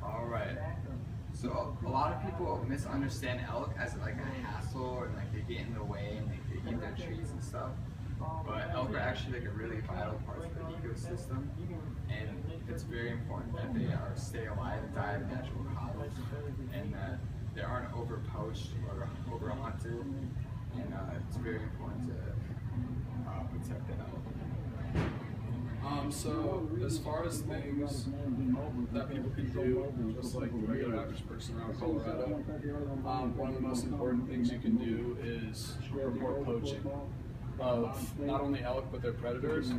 All right. So a lot of people misunderstand elk as like a hassle, and like they get in the way and like, they eat their trees and stuff. But elk are actually like a really vital part of the ecosystem, and it's very important that they are stay alive and die of natural causes, and that they aren't over poached or over hunted, and it's very important to protect the elk. So as far as things that people can do, just like the regular average person around Colorado, one of the most important things you can do is report poaching of not only elk but their predators.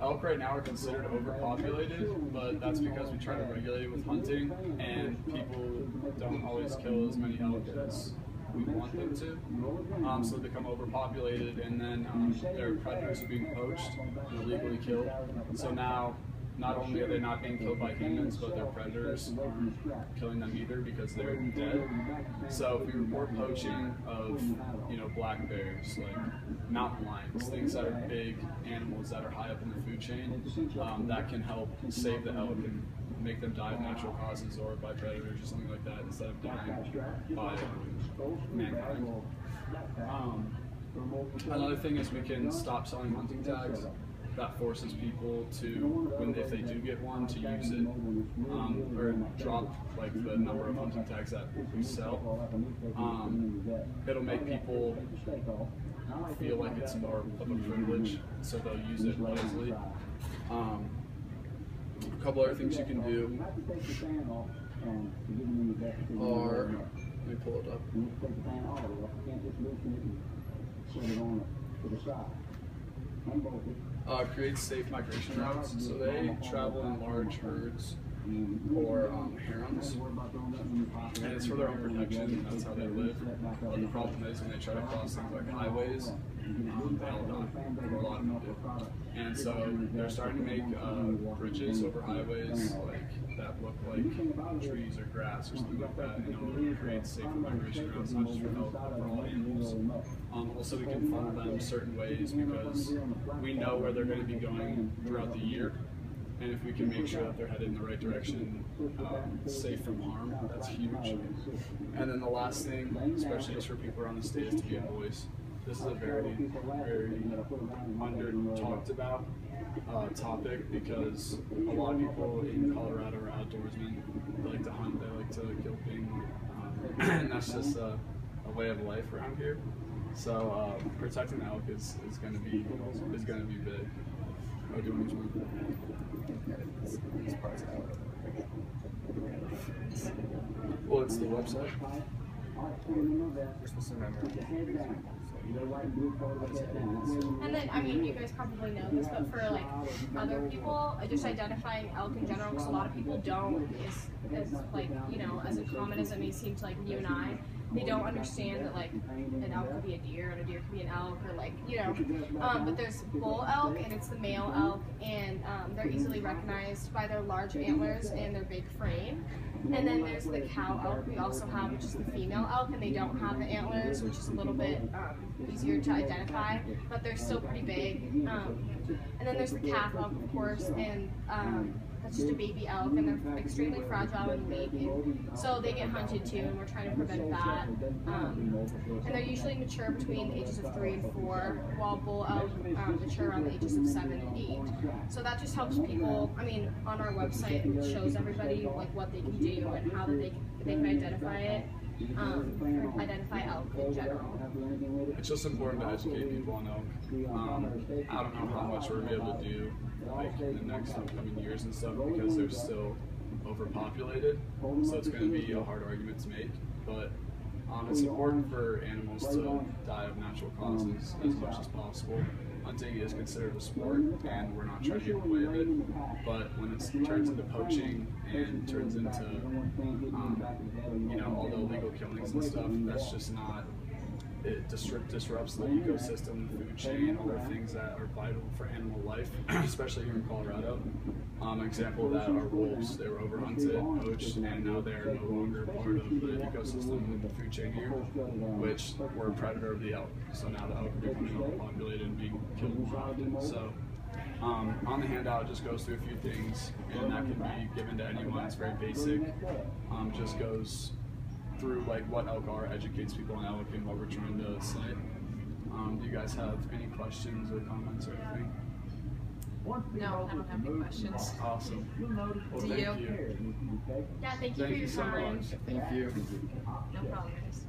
Elk right now are considered overpopulated, but that's because we try to regulate it with hunting, and people don't always kill as many elk as we want them to, so they become overpopulated, and then their predators are being poached and illegally killed. So now, not only are they not being killed by humans, but their predators aren't killing them either because they're dead. So if we report poaching of, black bears, like mountain lions, things that are big animals that are high up in the food chain, that can help save the elk and make them die of natural causes or by predators or something like that instead of dying by mankind. Another thing is we can stop selling hunting tags. That forces people to, if they do get one, to use it, or drop like the number of hunting tags that we sell. It'll make people feel like it's more of a privilege, so they'll use it wisely. A couple other things you can do are, let me pull it up. Create safe migration routes. So they travel in large herds or harems, and it's for their own protection. That's how they live. But the problem is when they try to cross things like highways, they'll die, or a lot of them do. And so they're starting to make bridges over highways that look like trees or grass or something like that, in order to create safer migration routes, not just for elk, but for all animals. Also, we can funnel them certain ways because we know where they're going to be going throughout the year. And if we can make sure that they're headed in the right direction, safe from harm, that's huge. And then the last thing, especially just for people around the state, is to be a voice. This is a very, very under-talked about topic because a lot of people in Colorado are outdoorsmen. They like to hunt, they like to kill game, and that's just a way of life around here. So protecting elk is going to be big. Oh, do you want to move? This part's out. Well, it's the website. We're supposed to remember. And then, you guys probably know this, but for other people, just identifying elk in general, because a lot of people don't, is as common as it may seem to you and I, they don't understand that an elk could be a deer and a deer could be an elk, or but there's bull elk and it's the male elk, and they're easily recognized by their large antlers and their big frame. And then there's the cow elk we also have, which is the female elk, and they don't have the antlers, which is a little bit easier to identify, but they're still pretty big. And then there's the calf elk, of course, and that's just a baby elk, and they're extremely fragile and weak, and so they get hunted too, and we're trying to prevent that. And they're usually mature between the ages of 3 and 4, while bull elk mature around the ages of 7 and 8. So that just helps people. On our website, it shows everybody what they can do and how they can identify it. Identify elk in general. It's just important to educate people on elk. I don't know how much we're going to be able to do in the next upcoming years and stuff because they're still overpopulated, so it's going to be a hard argument to make, but it's important for animals to die of natural causes as much as possible. Hunting is considered a sport, and we're not trying to get in the way of it, but when it turns into poaching and turns into all the illegal killings and stuff, that's just not, it disrupts the ecosystem, the food chain, other things that are vital for animal life, especially here in Colorado. An example of that are wolves. They were overhunted, poached, and now they're no longer part of the ecosystem, the food chain here, which were a predator of the elk. So now the elk are becoming overpopulated and being killed more often. So On the handout, it just goes through a few things, and that can be given to anyone. It's very basic. Just goes through like what elk are, educates people on elk and what we're trying to say. Do you guys have any questions or comments or anything? No, I don't have any questions. Awesome. Well, Do thank you? you. Yeah, thank you for Thank your you so time. much. Thank you. No problem, guys.